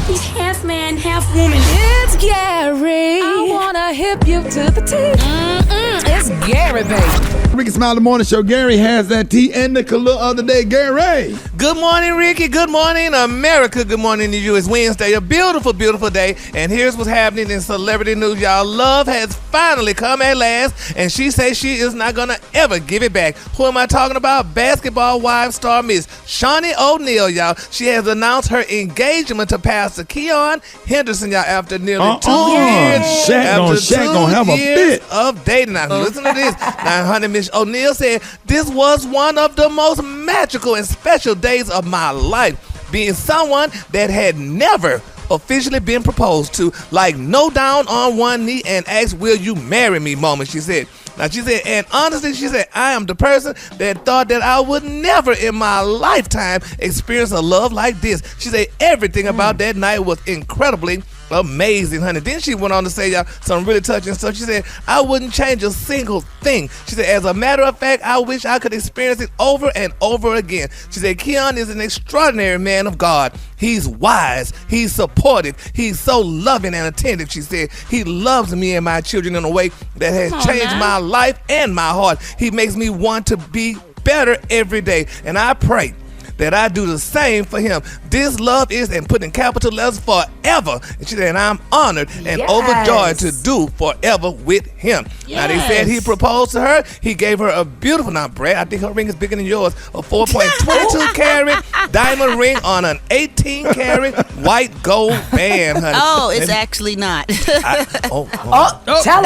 He's half man, half woman. It's Gary. I wanna hip you to the T. It's Gary, baby. Rickey Smiley Morning Show. Gary has that tea and the color of the day. Gary. Good morning, Rickey. Good morning, America. Good morning to you. It's Wednesday, a beautiful, beautiful day. And here's what's happening in celebrity news, y'all. Love has finally come at last, and she says she is not going to ever give it back. Who am I talking about? Basketball wives star Miss Shaunie O'Neal, y'all. She has announced her engagement to Pastor Keion Henderson, y'all, after nearly 2 years. Shaq gonna have a fit of dating. Now, listen to this. Now, honey, Miss O'Neal said, this was one of the most magical and special days of my life, being someone that had never officially been proposed to, like no down on one knee and ask, will you marry me moment, she said. Now, she said, and honestly, she said, I am the person that thought that I would never in my lifetime experience a love like this. She said everything about that night was incredibly amazing, honey. Then she went on to say, y'all, some really touching stuff. She said, I wouldn't change a single thing. She said, as a matter of fact, I wish I could experience it over and over again. She said, Keion is an extraordinary man of God. He's wise. He's supportive. He's so loving and attentive. She said, he loves me and my children in a way that has changed my life and my heart. He makes me want to be better every day. And I pray that I do the same for him. This love is, and put in capital letters, forever. And she said, and I'm honored and overjoyed to do forever with him. Now, they said he proposed to her. He gave her a beautiful, now, Brad, I think her ring is bigger than yours, a 4.22 carat diamond ring on an 18 carat white gold band, honey. Oh, it's actually not. Tell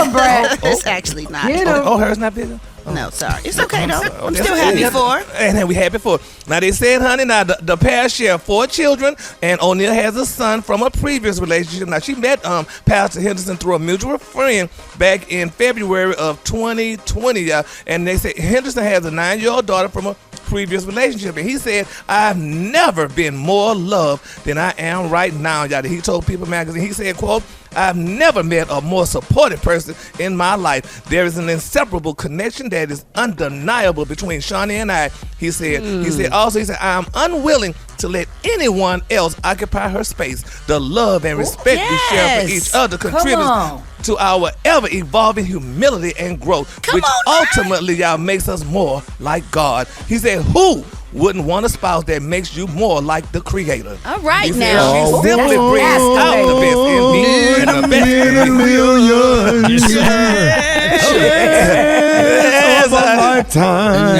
him, Brad. It's actually not. Hers not bigger? No, sorry. It's okay, though. I'm still happy for her. And then we happy for her. Now, they said, honey, now the pair share 4 children, and O'Neal has a son from a previous relationship. Now, she met Pastor Henderson through a mutual friend back in February of 2020, and they said Henderson has a 9-year-old daughter from a previous relationship, and he said, I've never been more loved than I am right now, y'all. He told People Magazine, he said, quote, I've never met a more supportive person in my life. There is an inseparable connection that is undeniable between Shaunie and I. He said, I'm unwilling to let anyone else occupy her space. The love and respect we share for each other contributes to our ever-evolving humility and growth, which ultimately, y'all, makes us more like God. He said, who wouldn't want a spouse that makes you more like the Creator? All right, he now. She simply brings out the best in me and the best in me. Yes, a lifetime.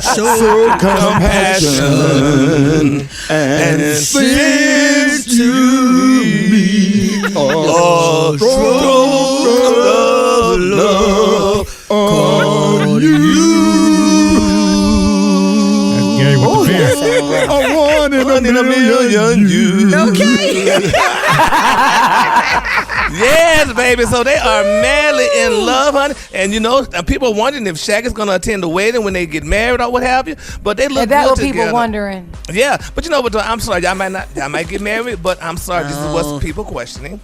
So compassion and sings to me. Oh, strong love on you. A one in a million you. Okay. Yes, baby. So they are madly in love, honey. And you know, people are wondering if Shaq is going to attend the wedding when they get married or what have you. But they look good together. People wondering. Yeah, but you know what? I'm sorry, y'all might get married, but I'm sorry. This is what people questioning.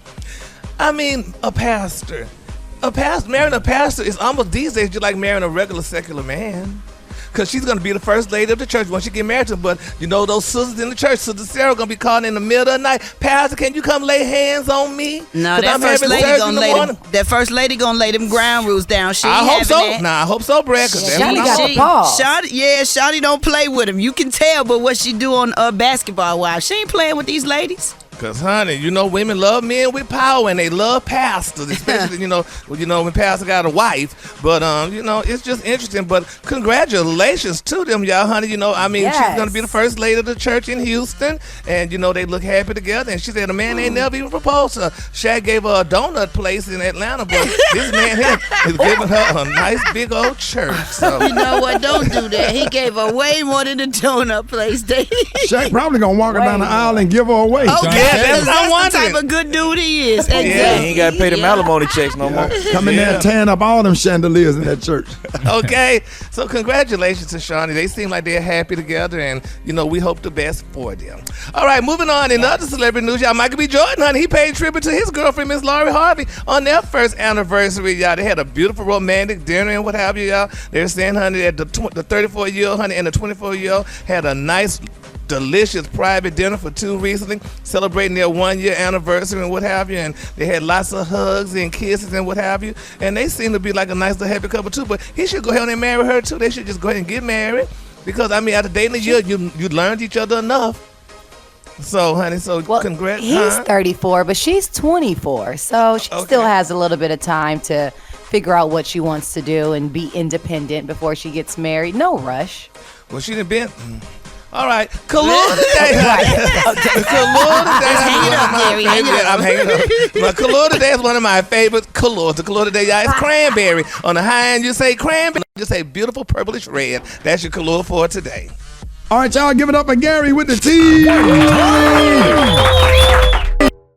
I mean, marrying a pastor is almost these days just like marrying a regular secular man. Because she's going to be the first lady of the church once she get married to him. But, you know, those sisters in the church, Sister Sarah going to be calling in the middle of the night, Pastor, can you come lay hands on me? No, that first lady going to lay them ground rules down. I hope so. I hope so, Brad. Shaunie got the pause. Shaunie don't play with him. You can tell, but what she do on Basketball Wives, she ain't playing with these ladies. Because, honey, you know, women love men with power, and they love pastors, especially, you know, when pastor got a wife. But, you know, it's just interesting. But congratulations to them, y'all, honey. You know, I mean, she's going to be the first lady of the church in Houston. And, you know, they look happy together. And she said a man ain't never even proposed to her. Shaq gave her a donut place in Atlanta, but this man here is giving her a nice big old church. So. You know what? Don't do that. He gave her way more than a donut place, Dave. Shaq probably going to walk her down the aisle and give her away. Okay. Yeah, that's the type of good dude he is. Exactly. Yeah, he ain't got to pay them alimony checks no more. Come in there and tearing up all them chandeliers in that church. Okay, so congratulations to Shaunie. They seem like they're happy together, and, you know, we hope the best for them. All right, moving on. In other celebrity news, y'all, Michael B. Jordan, honey, he paid tribute to his girlfriend, Miss Lori Harvey, on their first anniversary, y'all. They had a beautiful romantic dinner and what have you, y'all. They're saying, honey, that the 34-year-old, honey, and the 24-year-old had a nice delicious private dinner for two recently, celebrating their 1-year anniversary and what have you. And they had lots of hugs and kisses and what have you. And they seem to be like a nice little happy couple too. But he should go ahead and marry her too. They should just go ahead and get married. Because, I mean, after dating a year, you learned each other enough. So, honey, congrats. He's 34, but she's 24. So she still has a little bit of time to figure out what she wants to do and be independent before she gets married. No rush. Well, she done been. All right. Kahlua today. Kahlua today. I'm hanging up. But Kahlua today is one of my favorite Kahlua. The Kahlua today, y'all, is cranberry. On the high end, you say cranberry. You say beautiful purplish red. That's your Kahlua for today. All right, y'all, give it up for Gary with the tea.